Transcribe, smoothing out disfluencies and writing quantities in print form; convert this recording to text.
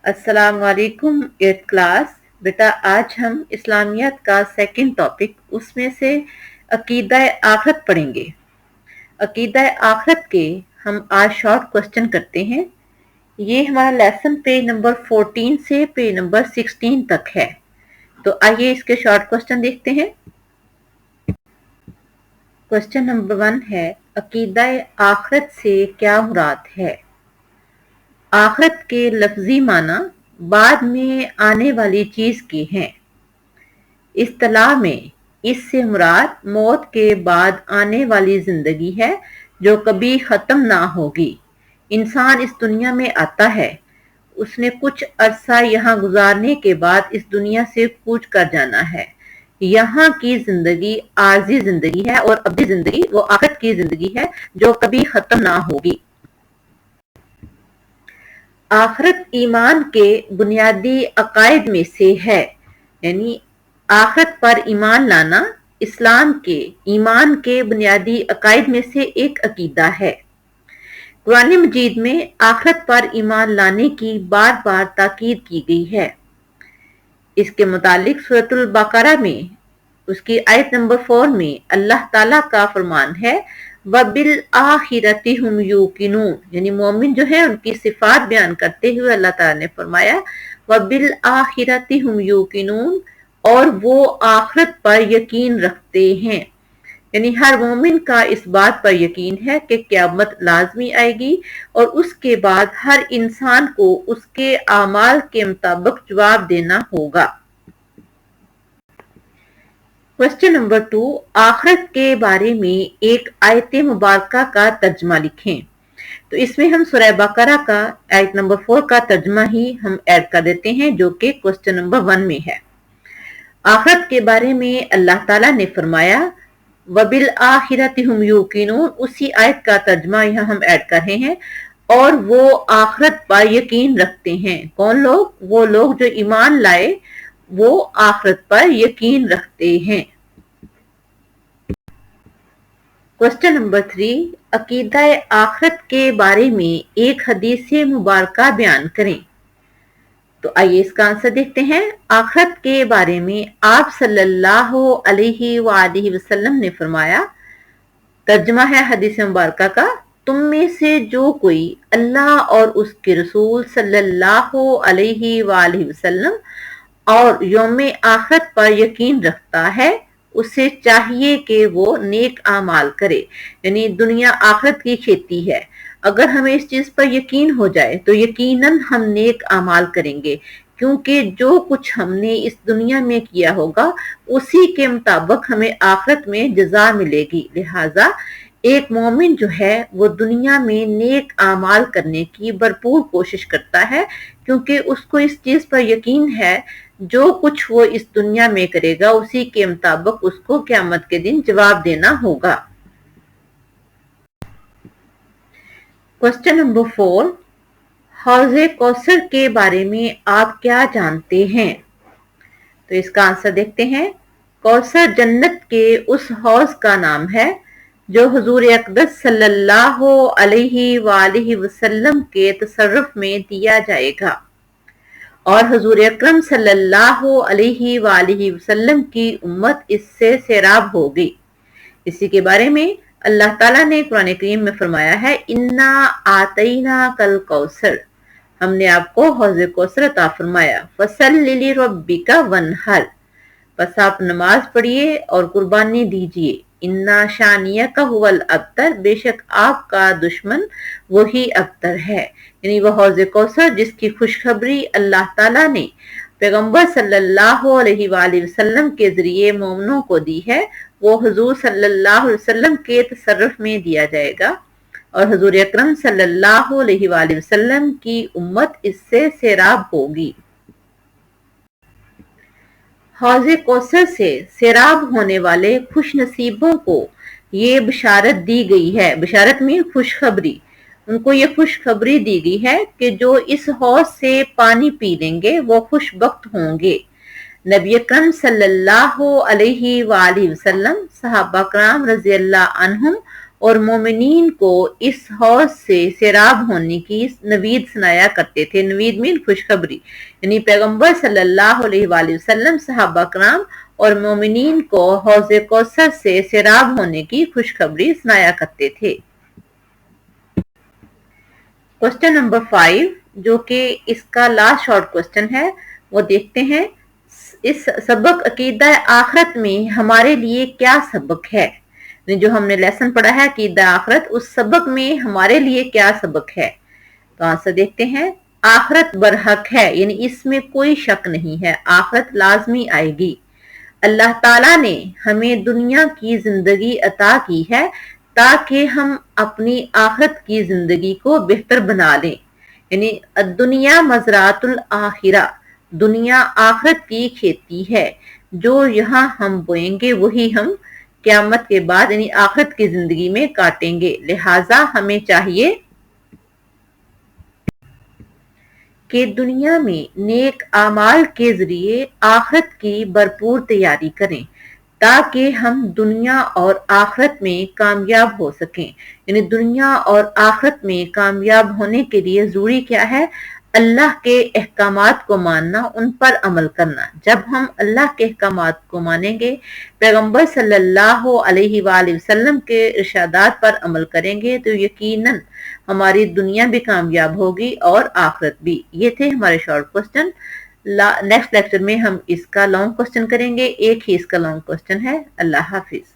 अस्सलाम वालेकुम 8th class. बेटा आज हम इस्लामियत का सेकंड टॉपिक उसमें से अकीदा आखिरत पढ़ेंगे। अकीदा आखिरत के हम आज शॉर्ट क्वेश्चन करते हैं। ये हमारा लेसन पेज नंबर 14 से पेज नंबर 16 तक है। तो आइए इसके शॉर्ट क्वेश्चन देखते हैं। क्वेश्चन नंबर 1 है, अकीदा आखिरत से क्या मुराद है? आखिरत के लफ्जी माना बाद में आने वाली चीज के हैं। इस्तिलाह में इससे मुराद मौत के बाद आने वाली जिंदगी है जो कभी खत्म ना होगी। इंसान इस दुनिया में आता है, उसने कुछ अरसा यहाँ गुजारने के बाद इस दुनिया से कूच कर जाना है। यहाँ की जिंदगी आरजी जिंदगी है और अबदी जिंदगी वो आखिरत की जिंदगी है जो कभी खत्म ना होगी। आखिरत ईमान के बुनियादी अकायद में से है, यानी आखिरत पर ईमान लाना इस्लाम के ईमान के बुनियादी अकायद में से एक अकीदा है। कुरान मजीद में आखिरत पर ईमान लाने की बार बार ताकीद की गई है। इसके मुतालिक सूरतुल बकरा में उसकी आयत नंबर 4 में अल्लाह ताला का फरमान है, वबिल आखिरती हुम यूकिनून, यानी मोमिन जो है उनकी सिफात बयान करते हुए अल्लाह ताला ने फरमाया वबिल आखिरती हुम यूकिनून, और वो आखिरत पर यकीन रखते हैं। यानी हर मोमिन का इस बात पर यकीन है कि क़यामत लाजमी आएगी और उसके बाद हर इंसान को उसके आमाल के मुताबिक जवाब देना होगा। क्वेश्चन नंबर 2, आखिरत के बारे में एक आयत मुबारका का तर्जमा लिखें। तो इसमें हम सूरह बकरा का आयत नंबर 4 का तर्जमा ही हम ऐड कर देते हैं जो कि क्वेश्चन नंबर 1 में है। आखिरत के बारे में अल्लाह ताला ने फरमाया वबिल आखिरति हुम यूकिनून, उसी आयत का तर्जमा यहाँ हम ऐड कर रहे हैं, और वो आखिरत पर यकीन रखते हैं। कौन लोग? वो लोग जो ईमान लाए वो आखिरत पर यकीन रखते हैं। क्वेश्चन नंबर 3, अकीदा आखिरत के बारे में एक हदीस मुबारका बयान करें। तो आइए इसका आंसर देखते हैं। आखिरत के बारे में आप सल्लल्लाहु अलैहि वसल्लम ने फरमाया, तर्जमा है हदीस मुबारका का, तुम में से जो कोई अल्लाह और उसके रसूल सल्लल्लाहु अलैहि वसल्लम और यौम आखिरत पर यकीन रखता है, उसे चाहिए कि वो नेक आमाल करे। यानी दुनिया आखिरत की खेती है, अगर हमें इस चीज पर यकीन हो जाए तो यकीनन हम नेक आमाल करेंगे, क्योंकि जो कुछ हमने इस दुनिया में किया होगा उसी के मुताबिक हमें आखिरत में जजा मिलेगी। लिहाजा एक मोमिन जो है वो दुनिया में नेक आमाल करने की भरपूर कोशिश करता है, क्योंकि उसको इस चीज पर यकीन है जो कुछ वो इस दुनिया में करेगा उसी के मुताबिक उसको क़यामत के दिन जवाब देना होगा। क्वेश्चन नंबर 4, हौज़े कौसर के बारे में आप क्या जानते हैं? तो इसका आंसर देखते हैं। कौसर जन्नत के उस हौज का नाम है जो हुजूर अक़दस सल्लल्लाहु अलैहि वसल्लम के तसर्रुफ में दिया जाएगा और हुजूर अकरम सल्लल्लाहु अलैहि वसल्लम की उम्मत इससे सैराब होगी। इसी के बारे में अल्लाह ताला ने कुरान करीम में फरमाया है, इन्ना आतैना कल कौसर, हमने आपको हौज़े कौसर अता फरमाया, फसल्लि लिरब्बिका वनहर, बस आप नमाज पढ़िए और कुर्बानी दीजिए, इन्ना शानियका हुवल अब्तर, बेशक आपका दुश्मन वही अब्तर है। यानी वह हौज़े कौसर जिसकी खुशखबरी अल्लाह ताला ने पैगंबर सल्लल्लाहु अलैहि वसल्लम के जरिए मोमिनों को दी है, वो हुजूर सल्लल्लाहु अलैहि वसल्लम के तसर्रुफ में दिया जाएगा और हुजूर अकरम सल्लल्लाहु अलैहि वसल्लम की उम्मत इससे सैराब होगी। हौज़े कौसर से सैराब होने वाले खुश नसीबों को ये बिशारत दी गई है। बिशारत में खुशखबरी, उनको ये खुशखबरी दी गई है कि जो इस हौज से पानी पी लेंगे वो खुशबख्त होंगे। नबी अकरम सल्लल्लाहु अलैहि वसल्लम, सहाबा कराम रज़ियल्लाहु अन्हुम اور مومنین کو اس حوض سے سیراب ہونے کی نوید سنایا کرتے تھے. نوید مین خوشخبری، یعنی پیغمبر صلی اللہ علیہ وآلہ وسلم، صحابہ کرام اور مومنین کو حوض کوثر سے سیراب ہونے کی خوشخبری سنایا کرتے تھے. کوسچن نمبر 5 جو کہ اس کا لاسٹ شارٹ کوسچن ہے وہ دیکھتے ہیں. اس سبق عقیدہ آخرت میں ہمارے لیے کیا سبق ہے؟ جو ہم نے لیسن پڑھا ہے عقیدہ آخرت، اس سبق میں ہمارے لیے کیا سبق ہے؟ تو آنسر دیکھتے ہیں. آخرت برحق ہے، یعنی اس میں کوئی شک نہیں ہے، آخرت لازمی آئے گی. اللہ تعالیٰ نے ہمیں دنیا کی زندگی عطا کی ہے تاکہ ہم اپنی آخرت کی زندگی کو بہتر بنا لیں. یعنی الدنیا مزرعۃ الآخرہ، دنیا آخرت کی کھیتی ہے. جو یہاں ہم بوئیں گے وہی ہم قیامت کے بعد یعنی آخرت کی زندگی میں کاٹیں گے. لہٰذا ہمیں چاہیے کہ دنیا میں نیک اعمال کے ذریعے آخرت کی بھرپور تیاری کریں تاکہ ہم دنیا اور آخرت میں کامیاب ہو سکیں. یعنی دنیا اور آخرت میں کامیاب ہونے کے لیے ضروری کیا ہے؟ اللہ کے احکامات کو ماننا، ان پر عمل کرنا. جب ہم اللہ کے احکامات کو مانیں گے، پیغمبر صلی اللہ علیہ وآلہ وسلم کے ارشادات پر عمل کریں گے تو یقیناً ہماری دنیا بھی کامیاب ہوگی اور آخرت بھی. یہ تھے ہمارے شارٹ کوسچن. نیکسٹ لیکچر میں ہم اس کا لانگ کوسچن کریں گے. ایک ہی اس کا لانگ کوسچن ہے. اللہ حافظ.